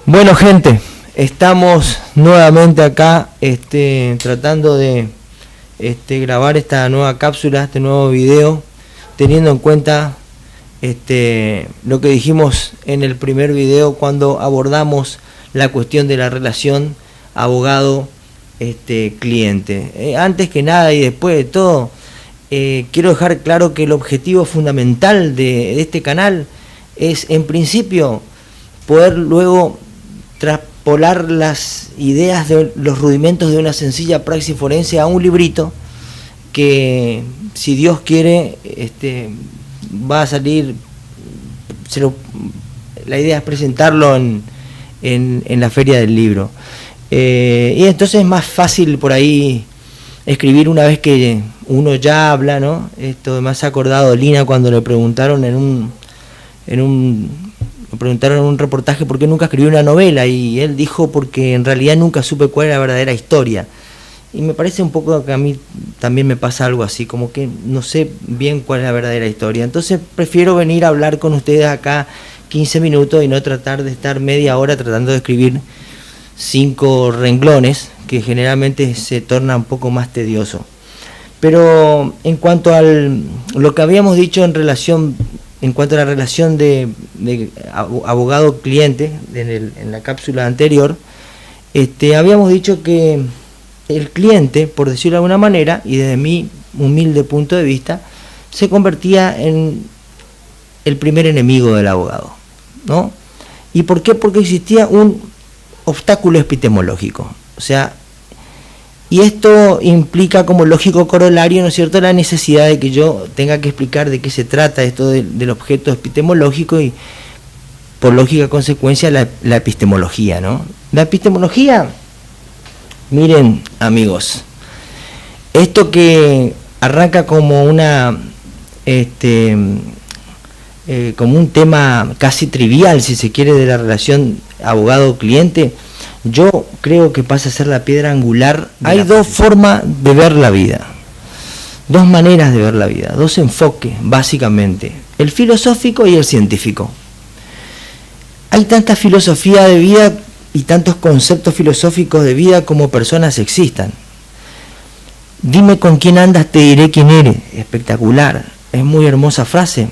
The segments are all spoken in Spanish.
Bueno, gente, estamos nuevamente acá tratando de grabar esta nueva cápsula, este nuevo video, teniendo en cuenta lo que dijimos en el primer video cuando abordamos la cuestión de la relación abogado-cliente. Antes que nada y después de todo, quiero dejar claro que el objetivo fundamental de este canal es, en principio, poder luego traspolar las ideas de los rudimentos de una sencilla praxis forense a un librito que, si Dios quiere, va a salir, la idea es presentarlo en la feria del libro, y entonces es más fácil por ahí escribir una vez que uno ya habla, ¿no? Esto me ha acordado Lina cuando le preguntaron en un reportaje por qué nunca escribió una novela, y él dijo porque en realidad nunca supe cuál era la verdadera historia. Y me parece un poco que a mí también me pasa algo así, como que no sé bien cuál es la verdadera historia. Entonces prefiero venir a hablar con ustedes acá 15 minutos y no tratar de estar media hora tratando de escribir 5 renglones, que generalmente se torna un poco más tedioso. Pero en cuanto a lo que habíamos dicho en cuanto a la relación de abogado-cliente en la cápsula anterior, habíamos dicho que el cliente, por decirlo de alguna manera, y desde mi humilde punto de vista, se convertía en el primer enemigo del abogado, ¿no? ¿Y por qué? Porque existía un obstáculo epistemológico. O sea, y esto implica como lógico corolario, ¿no es cierto?, la necesidad de que yo tenga que explicar de qué se trata esto del objeto epistemológico y, por lógica consecuencia, la epistemología, ¿no? La epistemología, miren, amigos, esto que arranca como como un tema casi trivial, si se quiere, de la relación abogado-cliente, yo creo que pasa a ser la piedra angular. Hay dos formas de ver la vida, dos maneras de ver la vida, dos enfoques, básicamente, el filosófico y el científico. Hay tanta filosofía de vida y tantos conceptos filosóficos de vida como personas existan. Dime con quién andas, te diré quién eres. Espectacular, es muy hermosa frase.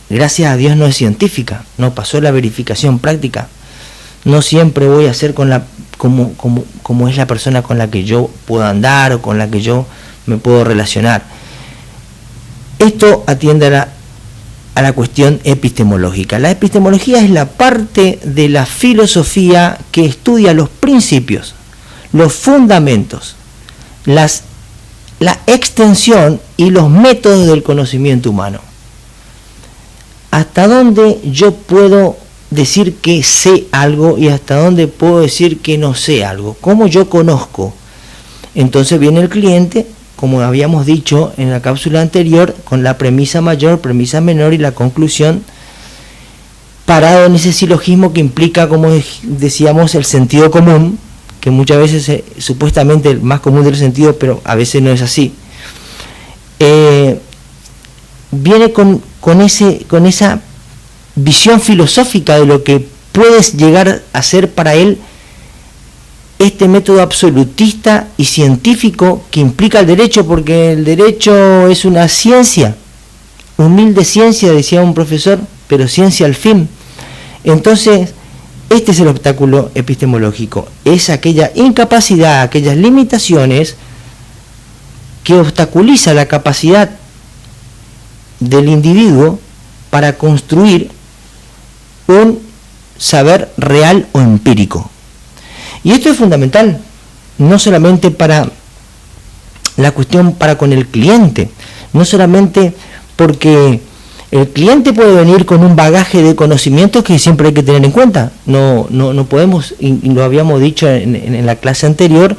Gracias a Dios no es científica, no pasó la verificación práctica. No siempre voy a ser como es la persona con la que yo puedo andar o con la que yo me puedo relacionar. Esto atiende a la cuestión epistemológica. La epistemología es la parte de la filosofía que estudia los principios, los fundamentos, la extensión y los métodos del conocimiento humano. ¿Hasta dónde yo puedo decir que sé algo y hasta dónde puedo decir que no sé algo? ¿Cómo yo conozco? Entonces viene el cliente, como habíamos dicho en la cápsula anterior, con la premisa mayor, premisa menor y la conclusión, parado en ese silogismo que implica, como decíamos, el sentido común, que muchas veces es supuestamente el más común del sentido, pero a veces no es así. Viene con esa visión filosófica de lo que puedes llegar a ser para él este método absolutista y científico que implica el derecho, porque el derecho es una ciencia, humilde ciencia, decía un profesor, pero ciencia al fin. Entonces, este es el obstáculo epistemológico, es aquella incapacidad, aquellas limitaciones que obstaculiza la capacidad del individuo para construir un saber real o empírico. Y esto es fundamental, no solamente para la cuestión para con el cliente, no solamente porque el cliente puede venir con un bagaje de conocimientos que siempre hay que tener en cuenta. No podemos, y lo habíamos dicho en la clase anterior,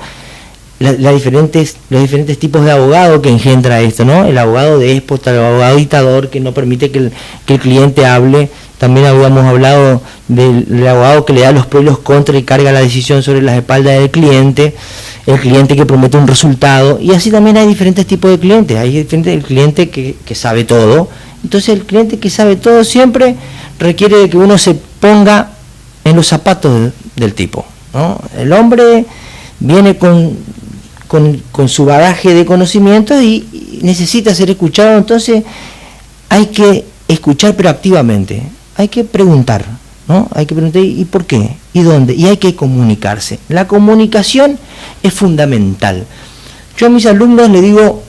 los diferentes tipos de abogado que engendra esto, ¿no? El abogado déspota, el abogado dictador que no permite que el cliente hable. También habíamos hablado del abogado que le da los pros y los contras y carga la decisión sobre las espaldas del cliente, el cliente que promete un resultado, y así también hay diferentes tipos de clientes. Hay el cliente que sabe todo. Entonces el cliente que sabe todo siempre requiere de que uno se ponga en los zapatos del tipo, ¿no? El hombre viene con su bagaje de conocimientos y necesita ser escuchado, entonces hay que escuchar pero activamente, hay que preguntar, ¿no? Hay que preguntar ¿y por qué? ¿Y dónde? Y hay que comunicarse. La comunicación es fundamental. Yo a mis alumnos les digo,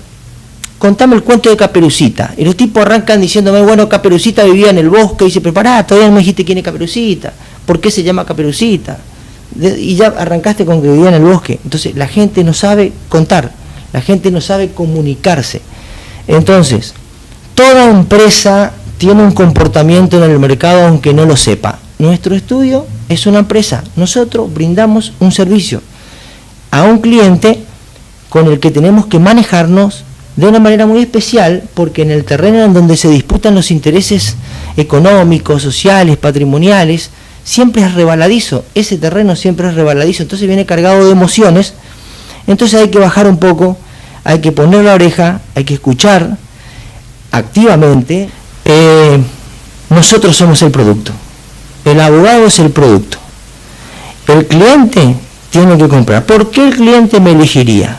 contame el cuento de Caperucita, y los tipos arrancan diciéndome, bueno, Caperucita vivía en el bosque, y dice, pero pará, todavía no me dijiste quién es Caperucita, ¿por qué se llama Caperucita? Y ya arrancaste con que vivía en el bosque. Entonces la gente no sabe contar, la gente no sabe comunicarse. Entonces, toda empresa tiene un comportamiento en el mercado aunque no lo sepa. Nuestro estudio es una empresa, nosotros brindamos un servicio a un cliente con el que tenemos que manejarnos de una manera muy especial, porque en el terreno en donde se disputan los intereses económicos, sociales, patrimoniales, siempre es rebaladizo, ese terreno siempre es rebaladizo, entonces viene cargado de emociones, entonces hay que bajar un poco, hay que poner la oreja, hay que escuchar activamente. Nosotros somos el producto, el abogado es el producto, el cliente tiene que comprar. ¿Por qué el cliente me elegiría?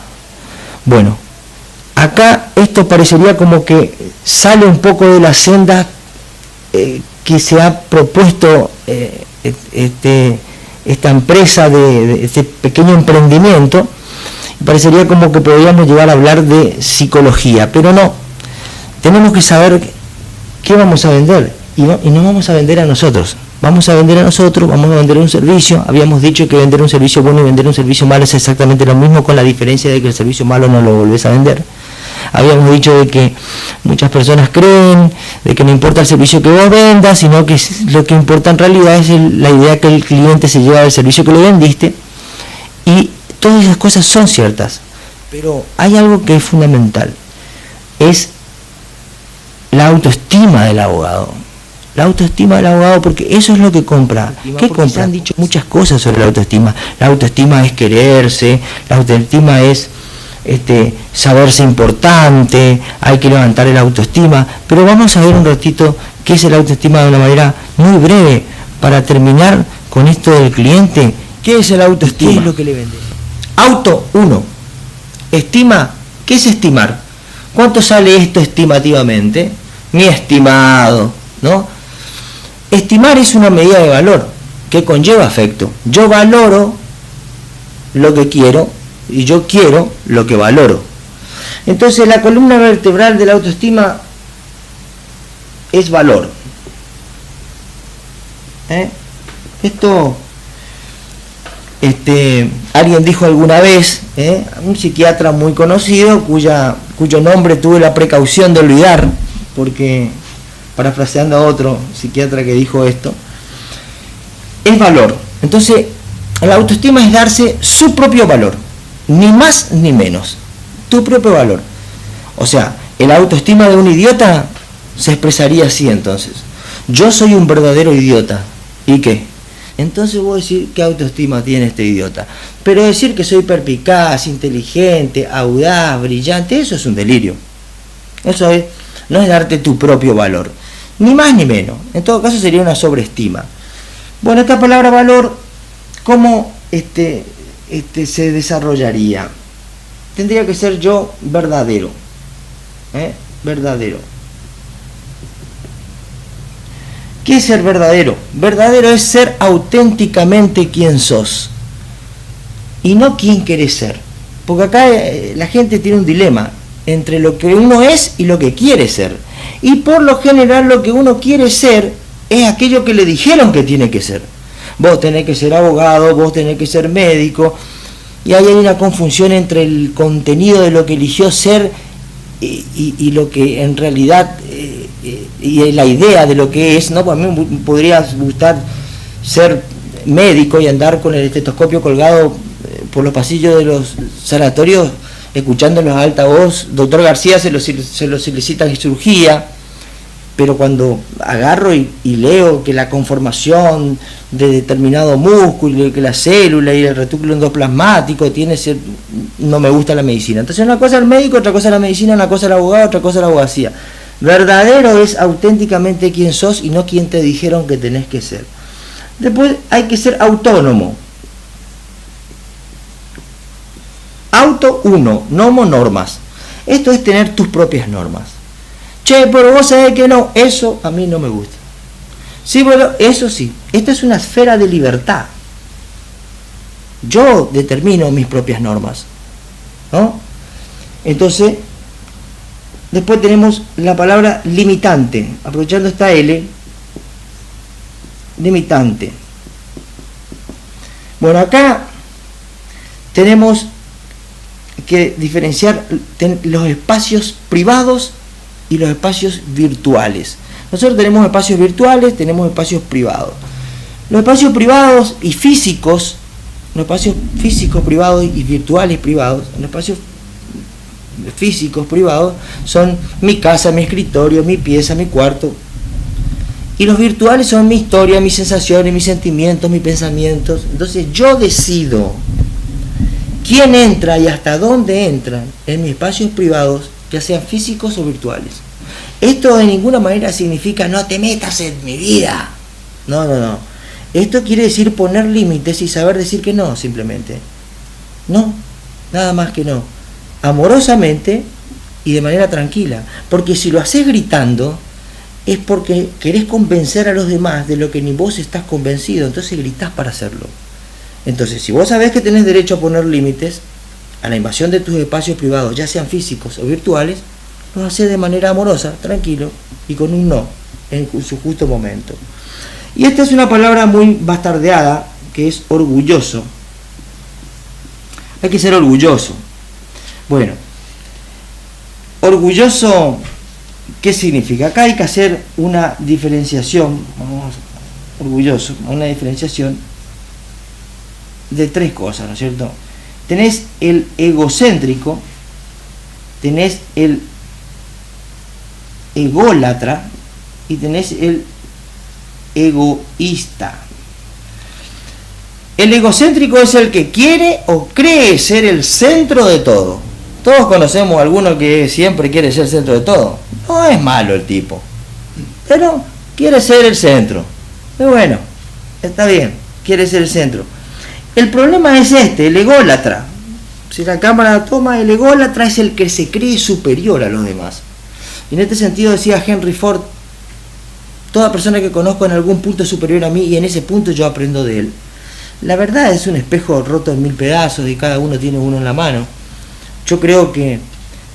Bueno, acá esto parecería como que sale un poco de la senda que se ha propuesto esta empresa de este pequeño emprendimiento. Parecería como que podríamos llegar a hablar de psicología, pero no. Tenemos que saber qué vamos a vender y no vamos a vender a nosotros. Vamos a vender a nosotros, vamos a vender un servicio. Habíamos dicho que vender un servicio bueno y vender un servicio malo es exactamente lo mismo, con la diferencia de que el servicio malo no lo volvés a vender. Habíamos dicho de que muchas personas creen de que no importa el servicio que vos vendas, sino que lo que importa en realidad es la idea que el cliente se lleva del servicio que le vendiste, y todas esas cosas son ciertas, pero hay algo que es fundamental, es la autoestima del abogado. La autoestima del abogado, porque eso es lo que compra. ¿Qué compra? Se han dicho muchas cosas sobre la autoestima. La autoestima es quererse, la autoestima es saberse importante, hay que levantar el autoestima, pero vamos a ver un ratito qué es el autoestima de una manera muy breve para terminar con esto del cliente. ¿Qué es el autoestima? ¿Qué es lo que le vende? Auto, 1. Estima, ¿qué es estimar? ¿Cuánto sale esto estimativamente? Mi estimado, ¿no? Estimar es una medida de valor que conlleva afecto. Yo valoro lo que quiero y yo quiero lo que valoro. Entonces la columna vertebral de la autoestima es valor. Esto alguien dijo alguna vez, un psiquiatra muy conocido cuyo nombre tuve la precaución de olvidar, porque parafraseando a otro psiquiatra que dijo esto, es valor. Entonces la autoestima es darse su propio valor, ni más ni menos, tu propio valor. O sea, el autoestima de un idiota se expresaría así entonces: yo soy un verdadero idiota. ¿Y qué? Entonces voy a decir qué autoestima tiene este idiota. Pero decir que soy perspicaz, inteligente, audaz, brillante, eso es un delirio. Eso no es darte tu propio valor, ni más ni menos. En todo caso sería una sobreestima. Bueno, esta palabra valor, ¿cómo se desarrollaría? Tendría que ser yo verdadero. Verdadero. ¿Qué es ser verdadero? Verdadero es ser auténticamente quien sos y no quien querés ser. Porque acá la gente tiene un dilema entre lo que uno es y lo que quiere ser. Y por lo general lo que uno quiere ser es aquello que le dijeron que tiene que ser. Vos tenés que ser abogado, vos tenés que ser médico, y ahí hay una confusión entre el contenido de lo que eligió ser y lo que en realidad y la idea de lo que es, ¿no? Pues a mí me podría gustar ser médico y andar con el estetoscopio colgado por los pasillos de los sanatorios escuchándolos a alta voz. Doctor García se lo solicita en cirugía, pero cuando agarro y leo que la conformación de determinado músculo, que la célula y el retículo endoplasmático no me gusta la medicina. Entonces una cosa es el médico, otra cosa es la medicina, una cosa es el abogado, otra cosa es la abogacía. Verdadero es auténticamente quien sos y no quien te dijeron que tenés que ser. Después hay que ser autónomo. Auto uno, normas. Esto es tener tus propias normas. Che, pero vos sabés que no, eso a mí no me gusta. Sí, bueno, eso sí, esta es una esfera de libertad. Yo determino mis propias normas, ¿no? Entonces, después tenemos la palabra limitante, aprovechando esta L, limitante. Bueno, acá tenemos que diferenciar los espacios privados y los espacios virtuales. Nosotros tenemos espacios virtuales, tenemos espacios privados. Los espacios privados y físicos, los espacios físicos privados y virtuales privados, los espacios físicos privados son mi casa, mi escritorio, mi pieza, mi cuarto. Y los virtuales son mi historia, mis sensaciones, mis sentimientos, mis pensamientos. Entonces yo decido quién entra y hasta dónde entran en mis espacios privados, ya sean físicos o virtuales. Esto de ninguna manera significa no te metas en mi vida. No. Esto quiere decir poner límites y saber decir que no, simplemente. No, nada más que no. Amorosamente y de manera tranquila. Porque si lo haces gritando, es porque querés convencer a los demás de lo que ni vos estás convencido. Entonces gritás para hacerlo. Entonces, si vos sabés que tenés derecho a poner límites a la invasión de tus espacios privados, ya sean físicos o virtuales, lo haces de manera amorosa, tranquilo, y con un no, en su justo momento. Y esta es una palabra muy bastardeada, que es orgulloso. Hay que ser orgulloso. Bueno, orgulloso, ¿qué significa? Acá hay que hacer una diferenciación, orgulloso, una diferenciación de tres cosas, ¿no es cierto? Tenés el egocéntrico, tenés el ególatra y tenés el egoísta. El egocéntrico es el que quiere o cree ser el centro de todo. Todos conocemos a alguno que siempre quiere ser el centro de todo. No es malo el tipo, pero quiere ser el centro. Pero bueno, está bien, quiere ser el centro. El problema es el ególatra. Si la cámara toma, el ególatra es el que se cree superior a los demás. Y en este sentido decía Henry Ford, toda persona que conozco en algún punto es superior a mí y en ese punto yo aprendo de él. La verdad es un espejo roto en 1000 pedazos y cada uno tiene uno en la mano. Yo creo que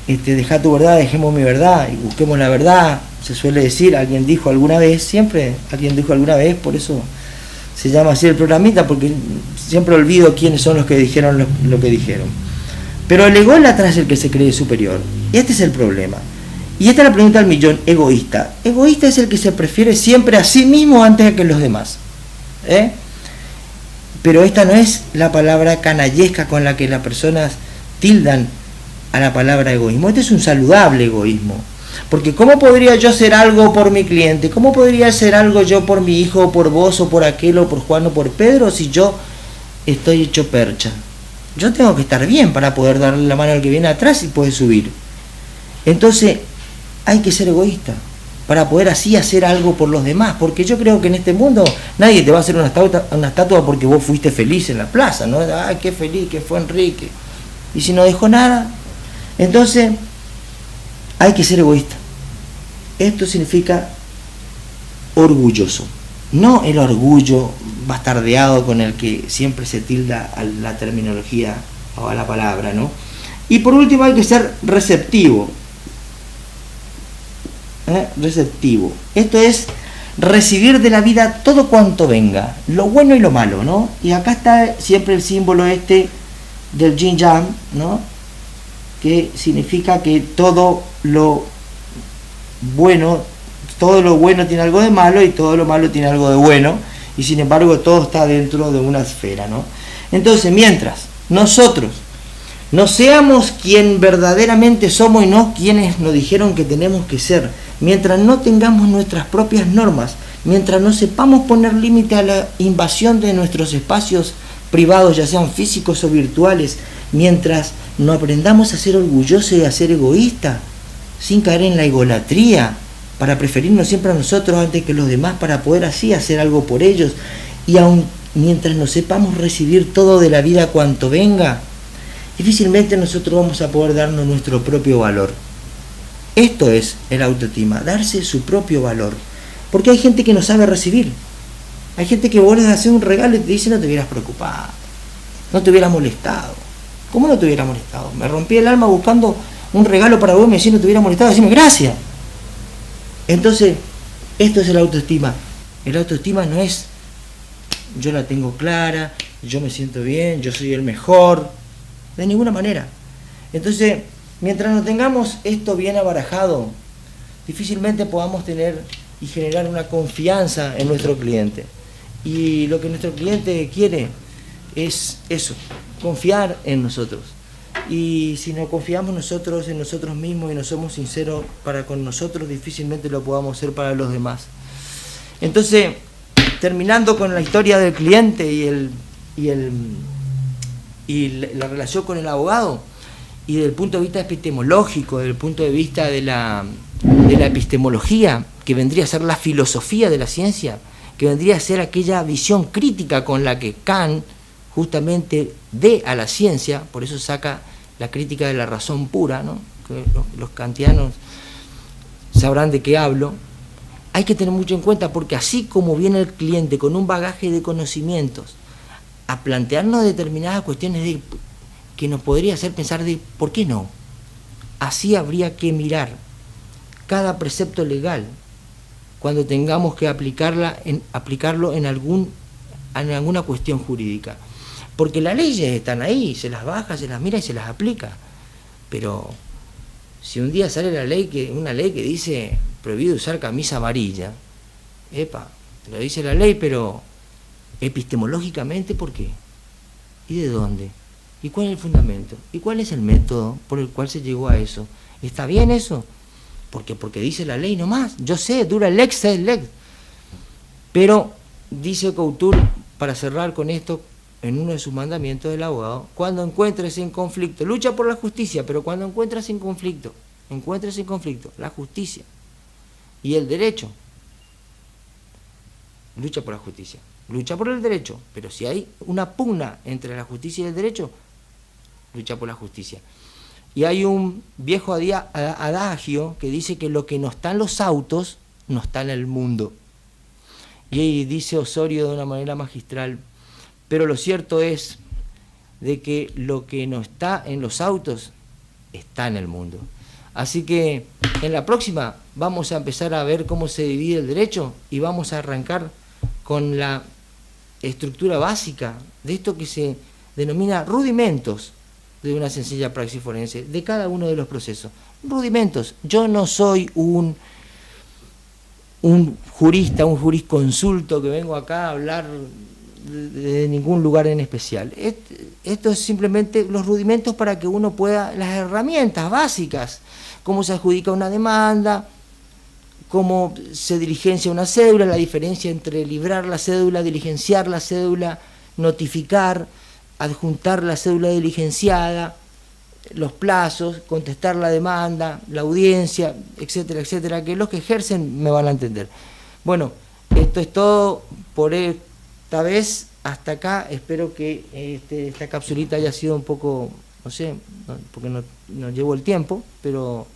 dejá tu verdad, dejemos mi verdad y busquemos la verdad. Se suele decir, alguien dijo alguna vez, siempre alguien dijo alguna vez, por eso se llama así el programita, porque siempre olvido quiénes son los que dijeron lo que dijeron. Pero el ególatra es el que se cree superior. Y este es el problema. Y esta es la pregunta del millón, egoísta. Egoísta es el que se prefiere siempre a sí mismo antes que los demás. Pero esta no es la palabra canallesca con la que las personas tildan a la palabra egoísmo. Este es un saludable egoísmo. Porque ¿cómo podría yo hacer algo por mi cliente? ¿Cómo podría hacer algo yo por mi hijo, o por vos, o por aquel, o por Juan, o por Pedro, si yo estoy hecho percha? Yo tengo que estar bien para poder darle la mano al que viene atrás y puede subir. Entonces, hay que ser egoísta para poder así hacer algo por los demás. Porque yo creo que en este mundo nadie te va a hacer una estatua porque vos fuiste feliz en la plaza, ¿no? ¡Ay, qué feliz que fue Enrique! Y si no dejó nada, entonces hay que ser egoísta. Esto significa orgulloso, no el orgullo bastardeado con el que siempre se tilda a la terminología o a la palabra, ¿no? Y por último hay que ser receptivo. Receptivo. Esto es recibir de la vida todo cuanto venga, lo bueno y lo malo, ¿no? Y acá está siempre el símbolo del yin yang, ¿no? Que significa que todo lo bueno tiene algo de malo y todo lo malo tiene algo de bueno, y sin embargo todo está dentro de una esfera, ¿no? Entonces, mientras nosotros no seamos quien verdaderamente somos y no quienes nos dijeron que tenemos que ser, mientras no tengamos nuestras propias normas, mientras no sepamos poner límite a la invasión de nuestros espacios privados, ya sean físicos o virtuales, mientras no aprendamos a ser orgullosos y a ser egoístas, sin caer en la egolatría, para preferirnos siempre a nosotros antes que los demás, para poder así hacer algo por ellos, y aun mientras no sepamos recibir todo de la vida cuanto venga, difícilmente nosotros vamos a poder darnos nuestro propio valor. Esto es el autoestima, darse su propio valor. Porque hay gente que no sabe recibir. Hay gente que vos les haces un regalo y te dice no te hubieras preocupado, no te hubieras molestado. ¿Cómo no te hubieras molestado? Me rompí el alma buscando un regalo para vos y me decís no te hubieras molestado, decime gracias. Entonces, esto es el autoestima. El autoestima no es yo la tengo clara, yo me siento bien, yo soy el mejor, de ninguna manera. Entonces, mientras no tengamos esto bien abarajado, difícilmente podamos tener y generar una confianza en nuestro cliente. Y lo que nuestro cliente quiere es eso, confiar en nosotros. Y si no confiamos nosotros en nosotros mismos y no somos sinceros para con nosotros, difícilmente lo podamos ser para los demás. Entonces, terminando con la historia del cliente y la relación con el abogado, y desde el punto de vista epistemológico, desde el punto de vista de la epistemología, que vendría a ser la filosofía de la ciencia, que vendría a ser aquella visión crítica con la que Kant justamente ve a la ciencia, por eso saca la crítica de la razón pura, ¿no? Que los kantianos sabrán de qué hablo. Hay que tener mucho en cuenta, porque así como viene el cliente con un bagaje de conocimientos a plantearnos determinadas cuestiones que nos podría hacer pensar de ¿por qué no? Así habría que mirar cada precepto legal cuando tengamos que aplicarlo en alguna cuestión jurídica. Porque las leyes están ahí, se las baja, se las mira y se las aplica. Pero si un día sale una ley que dice prohibido usar camisa amarilla, lo dice la ley, pero epistemológicamente, ¿por qué? ¿Y de dónde? ¿Y cuál es el fundamento? ¿Y cuál es el método por el cual se llegó a eso? ¿Está bien eso? Porque dice la ley nomás. Yo sé, dura lex sed lex. Pero dice Couture, para cerrar con esto, en uno de sus mandamientos del abogado, cuando encuentres en conflicto, lucha por la justicia, pero cuando encuentres en conflicto la justicia y el derecho, lucha por la justicia, lucha por el derecho, pero si hay una pugna entre la justicia y el derecho, lucha por la justicia. Y hay un viejo adagio que dice que lo que no está en los autos no está en el mundo. Y ahí dice Osorio de una manera magistral, pero lo cierto es de que lo que no está en los autos está en el mundo. Así que en la próxima vamos a empezar a ver cómo se divide el derecho y vamos a arrancar con la estructura básica de esto que se denomina rudimentos de una sencilla praxis forense, de cada uno de los procesos. Rudimentos. Yo no soy un jurista, un jurisconsulto que vengo acá a hablar de ningún lugar en especial. Esto es simplemente los rudimentos para que uno pueda, las herramientas básicas, cómo se adjudica una demanda, cómo se diligencia una cédula, la diferencia entre librar la cédula, diligenciar la cédula, notificar, adjuntar la cédula diligenciada, los plazos, contestar la demanda, la audiencia, etcétera, etcétera, que los que ejercen me van a entender. Bueno, esto es todo por esta vez, hasta acá. Espero que esta capsulita haya sido un poco, no sé, porque no llevo el tiempo, pero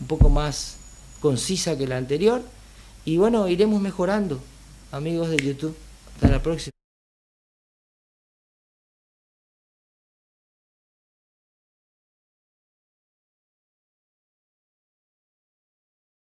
un poco más concisa que la anterior. Y bueno, iremos mejorando, amigos de YouTube. Hasta la próxima.